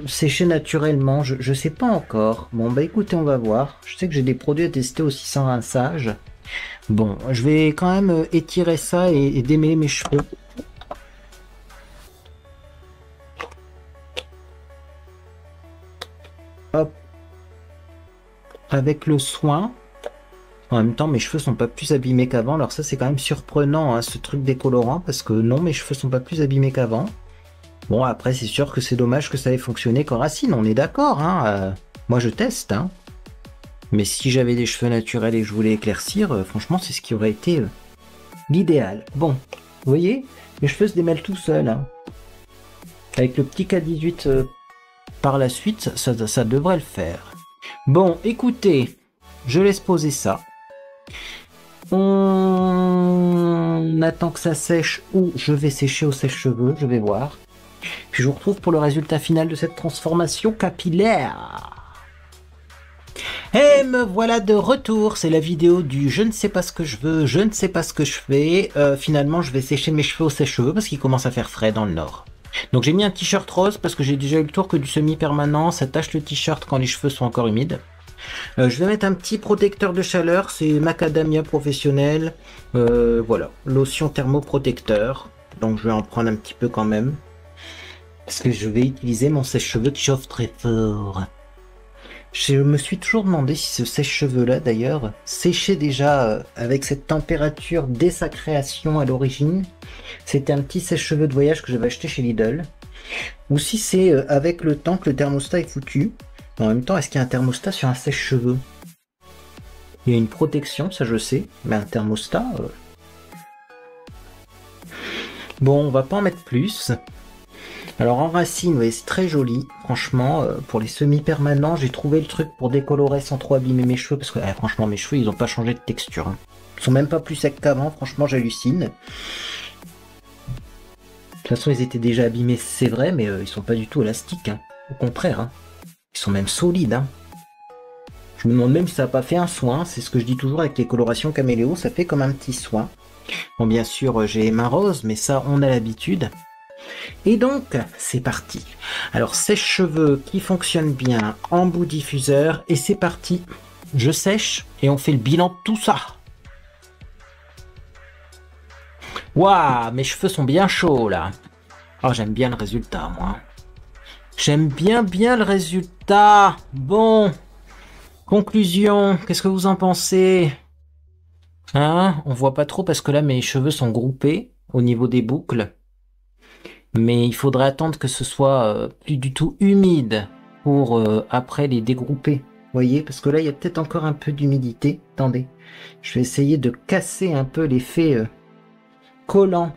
sécher naturellement, je sais pas encore. Bon bah écoutez, on va voir. Je sais que j'ai des produits à tester aussi sans rinçage. Bon, je vais quand même étirer ça et démêler mes cheveux. Hop. Avec le soin. En même temps, mes cheveux sont pas plus abîmés qu'avant. Alors ça, c'est quand même surprenant, hein, ce truc décolorant, parce que non, mes cheveux sont pas plus abîmés qu'avant. Bon, après, c'est sûr que c'est dommage que ça ait fonctionné qu'en racine, on est d'accord. Hein, moi, je teste. Hein. Mais si j'avais des cheveux naturels et que je voulais éclaircir, franchement, c'est ce qui aurait été l'idéal. Bon, vous voyez, mes cheveux se démêlent tout seuls. Hein. Avec le petit K18 par la suite, ça devrait le faire. Bon, écoutez, je laisse poser ça. On attend que ça sèche ou je vais sécher au sèche-cheveux, je vais voir. Puis je vous retrouve pour le résultat final de cette transformation capillaire. Et me voilà de retour, c'est la vidéo du je ne sais pas ce que je veux, je ne sais pas ce que je fais. Finalement, je vais sécher mes cheveux au sèche-cheveux parce qu'il commence à faire frais dans le nord. Donc j'ai mis un t-shirt rose parce que j'ai déjà eu le tour que du semi-permanent, ça tache le t-shirt quand les cheveux sont encore humides. Je vais mettre un petit protecteur de chaleur, c'est Macadamia Professionnel. Voilà, lotion thermoprotecteur. Donc je vais en prendre un petit peu quand même. Parce que je vais utiliser mon sèche-cheveux qui chauffe très fort. Je me suis toujours demandé si ce sèche-cheveux là d'ailleurs séchait déjà avec cette température dès sa création à l'origine. C'était un petit sèche-cheveux de voyage que j'avais acheté chez Lidl. Ou si c'est avec le temps que le thermostat est foutu. En même temps, est-ce qu'il y a un thermostat sur un sèche-cheveux? Il y a une protection, ça je sais, mais un thermostat... Bon, on va pas en mettre plus. Alors en racine, ouais, c'est très joli. Franchement, pour les semi-permanents, j'ai trouvé le truc pour décolorer sans trop abîmer mes cheveux. Parce que franchement, mes cheveux, ils ont pas changé de texture. Hein. Ils sont même pas plus secs qu'avant. Franchement, j'hallucine. De toute façon, ils étaient déjà abîmés, c'est vrai, mais ils sont pas du tout élastiques. Hein. Au contraire, hein. Ils sont même solides. Hein. Je me demande même si ça n'a pas fait un soin. C'est ce que je dis toujours avec les colorations caméléo. Ça fait comme un petit soin. Bon, bien sûr, j'ai les mains roses, mais ça, on a l'habitude. Et donc, c'est parti. Alors, sèche-cheveux qui fonctionne bien, embout diffuseur, et c'est parti. Je sèche et on fait le bilan de tout ça. Waouh, mes cheveux sont bien chauds là. Oh, j'aime bien le résultat, moi. J'aime bien le résultat. Bon, conclusion, qu'est-ce que vous en pensez? Hein? On voit pas trop parce que là, mes cheveux sont groupés au niveau des boucles. Mais il faudrait attendre que ce soit plus du tout humide pour après les dégrouper. Vous voyez, parce que là, il y a peut-être encore un peu d'humidité. Attendez, je vais essayer de casser un peu l'effet collant.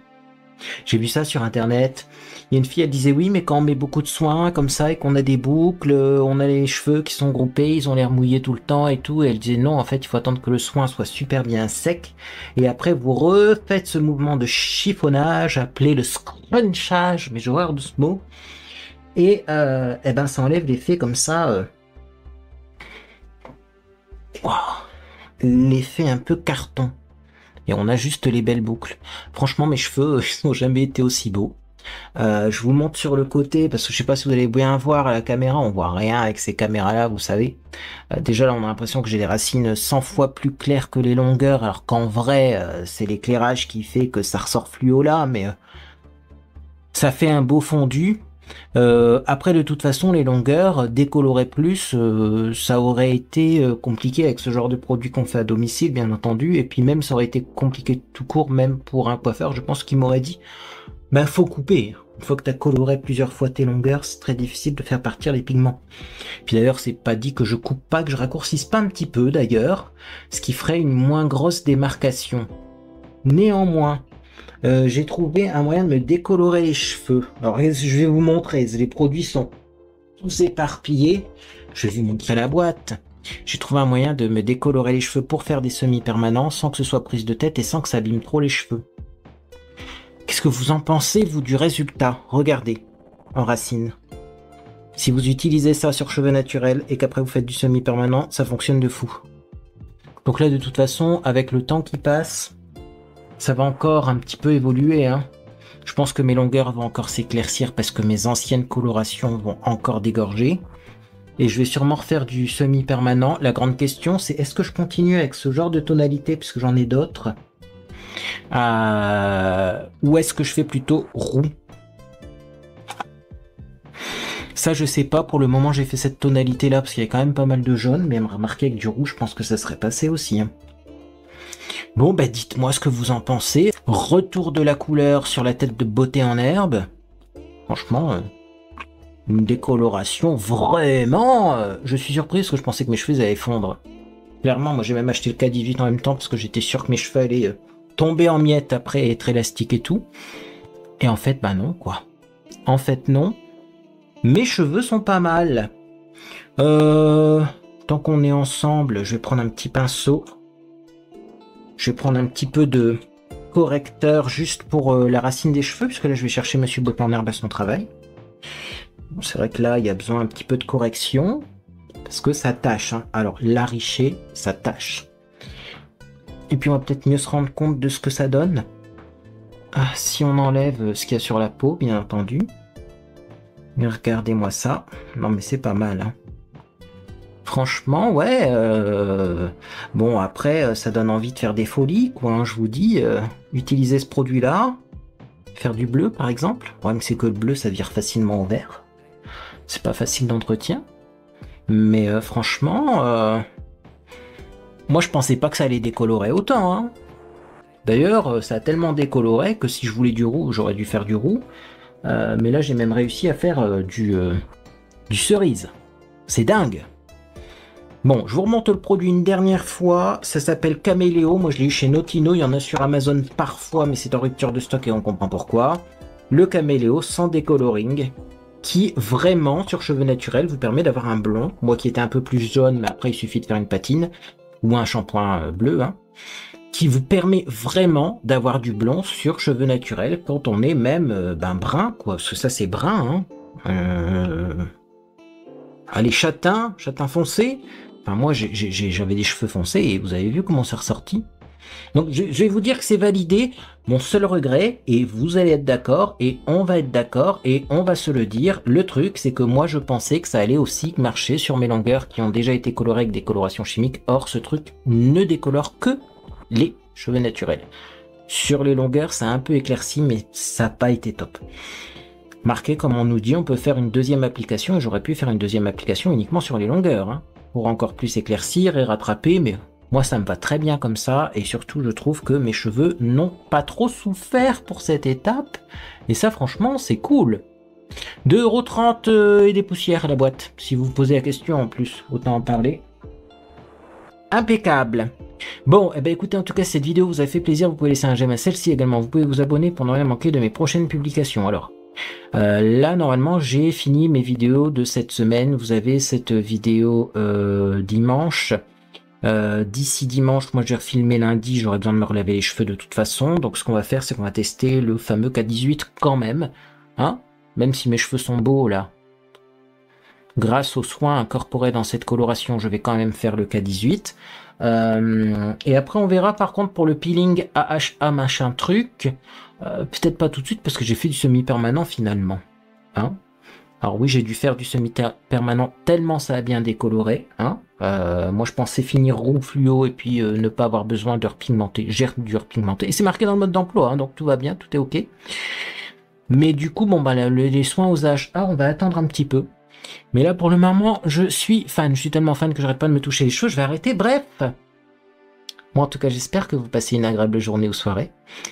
J'ai vu ça sur internet. Il y a une fille, elle disait oui, mais quand on met beaucoup de soins comme ça et qu'on a des boucles, on a les cheveux qui sont groupés, ils ont l'air mouillés tout le temps et tout. Et elle disait non, en fait, il faut attendre que le soin soit super bien sec. Et après, vous refaites ce mouvement de chiffonnage appelé le scrunchage, mais j'ai horreur de ce mot. Et eh ben, ça enlève l'effet comme ça. Wow, l'effet un peu carton. Et on a juste les belles boucles. Franchement, mes cheveux, ils n'ont jamais été aussi beaux. Je vous montre sur le côté, parce que je sais pas si vous allez bien voir à la caméra, on voit rien avec ces caméras-là, vous savez. Déjà là, on a l'impression que j'ai des racines 100 fois plus claires que les longueurs, alors qu'en vrai, c'est l'éclairage qui fait que ça ressort fluo là, mais ça fait un beau fondu. Après, de toute façon, les longueurs, décolorer plus, ça aurait été compliqué avec ce genre de produit qu'on fait à domicile, bien entendu. Et puis même, ça aurait été compliqué tout court, même pour un coiffeur. Je pense qu'il m'aurait dit, ben, faut couper. Une fois que tu as coloré plusieurs fois tes longueurs, c'est très difficile de faire partir les pigments. Puis d'ailleurs, c'est pas dit que je coupe pas, que je raccourcisse pas un petit peu, d'ailleurs, ce qui ferait une moins grosse démarcation. Néanmoins, j'ai trouvé un moyen de me décolorer les cheveux. Alors, je vais vous montrer. Les produits sont tous éparpillés. Je vais vous montrer la boîte. J'ai trouvé un moyen de me décolorer les cheveux pour faire des semi-permanents sans que ce soit prise de tête et sans que ça abîme trop les cheveux. Qu'est-ce que vous en pensez, vous, du résultat? Regardez, en racine. Si vous utilisez ça sur cheveux naturels et qu'après vous faites du semi-permanent, ça fonctionne de fou. Donc là, de toute façon, avec le temps qui passe, ça va encore un petit peu évoluer. Hein. Je pense que mes longueurs vont encore s'éclaircir parce que mes anciennes colorations vont encore dégorger. Et je vais sûrement refaire du semi-permanent. La grande question, c'est est-ce que je continue avec ce genre de tonalité, puisque j'en ai d'autres, ou est-ce que je fais plutôt roux? Ça, je sais pas. Pour le moment, j'ai fait cette tonalité-là, parce qu'il y a quand même pas mal de jaune, mais remarquez avec du rouge, je pense que ça serait passé aussi. Hein. Bon, bah dites-moi ce que vous en pensez. Retour de la couleur sur la tête de beauté en herbe. Franchement, une décoloration vraiment... je suis surpris parce que je pensais que mes cheveux allaient fondre. Clairement, moi j'ai même acheté le K18 en même temps parce que j'étais sûr que mes cheveux allaient tomber en miettes après être élastiques et tout. Et en fait, bah non, quoi. En fait, non. Mes cheveux sont pas mal. Tant qu'on est ensemble, je vais prendre un petit pinceau. Je vais prendre un petit peu de correcteur juste pour la racine des cheveux, puisque là je vais chercher Monsieur Beauté en herbe à son travail. Bon, c'est vrai que là il y a besoin un petit peu de correction, parce que ça tâche. Hein. Alors l'ariché, ça tâche. Et puis on va peut-être mieux se rendre compte de ce que ça donne. Ah, si on enlève ce qu'il y a sur la peau, bien entendu. Mais regardez-moi ça. Non mais c'est pas mal. Hein. Franchement, ouais. Bon, après, ça donne envie de faire des folies, quoi. Hein, je vous dis, utiliser ce produit-là, faire du bleu, par exemple. Le problème, c'est que le bleu, ça vire facilement au vert. C'est pas facile d'entretien. Mais franchement, moi, je pensais pas que ça allait décolorer autant. Hein. D'ailleurs, ça a tellement décoloré que si je voulais du roux, j'aurais dû faire du roux. Mais là, j'ai même réussi à faire du cerise. C'est dingue. Bon, je vous remonte le produit une dernière fois. Ça s'appelle Caméléo. Moi, je l'ai eu chez Notino. Il y en a sur Amazon parfois, mais c'est en rupture de stock et on comprend pourquoi. le caméléo sans décoloring, qui vraiment, sur cheveux naturels, vous permet d'avoir un blond. Moi qui étais un peu plus jaune, mais après il suffit de faire une patine, ou un shampoing bleu, hein, qui vous permet vraiment d'avoir du blond sur cheveux naturels quand on est même brun, quoi. Parce que ça c'est brun, hein. Allez, châtain foncé. Enfin moi j'avais des cheveux foncés et vous avez vu comment c'est ressorti. Donc je vais vous dire que c'est validé. Mon seul regret, et vous allez être d'accord, et on va être d'accord, et on va se le dire, le truc c'est que moi je pensais que ça allait aussi marcher sur mes longueurs qui ont déjà été colorées avec des colorations chimiques. Or ce truc ne décolore que les cheveux naturels. Sur les longueurs ça a un peu éclairci, mais ça n'a pas été top. Marqué comme on nous dit, on peut faire une deuxième application, et j'aurais pu faire une deuxième application uniquement sur les longueurs, hein, pour encore plus éclaircir et rattraper, mais moi ça me va très bien comme ça, et surtout je trouve que mes cheveux n'ont pas trop souffert pour cette étape, et ça franchement c'est cool. 2,30 € et des poussières à la boîte, si vous vous posez la question en plus, autant en parler. Impeccable. Bon, eh ben écoutez, en tout cas cette vidéo vous a fait plaisir, vous pouvez laisser un j'aime à celle-ci également, vous pouvez vous abonner pour ne rien manquer de mes prochaines publications. Alors, là normalement j'ai fini mes vidéos de cette semaine, vous avez cette vidéo dimanche. D'ici dimanche, moi je vais refilmer lundi, j'aurai besoin de me relaver les cheveux de toute façon, donc ce qu'on va faire c'est qu'on va tester le fameux K18 quand même, hein, même si mes cheveux sont beaux là. Grâce aux soins incorporés dans cette coloration, je vais quand même faire le K18. Et après on verra par contre pour le peeling AHA machin truc, peut-être pas tout de suite parce que j'ai fait du semi-permanent finalement, hein. Alors oui, j'ai dû faire du semi-permanent tellement ça a bien décoloré, hein. Moi je pensais finir roux fluo et puis ne pas avoir besoin de repigmenter. J'ai dû repigmenter. Et c'est marqué dans le mode d'emploi, hein, donc tout va bien, tout est ok. Mais du coup, bon bah les soins aux AHA, on va attendre un petit peu. Mais là pour le moment, je suis fan. Je suis tellement fan que j'arrête pas de me toucher les cheveux, je vais arrêter. Bref. Moi en tout cas, j'espère que vous passez une agréable journée ou soirée.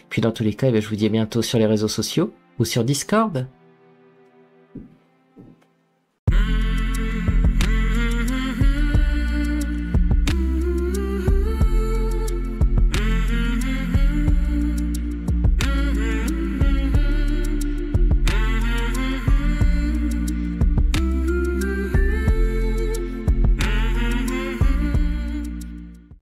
Puis dans tous les cas, je vous dis à bientôt sur les réseaux sociaux ou sur Discord.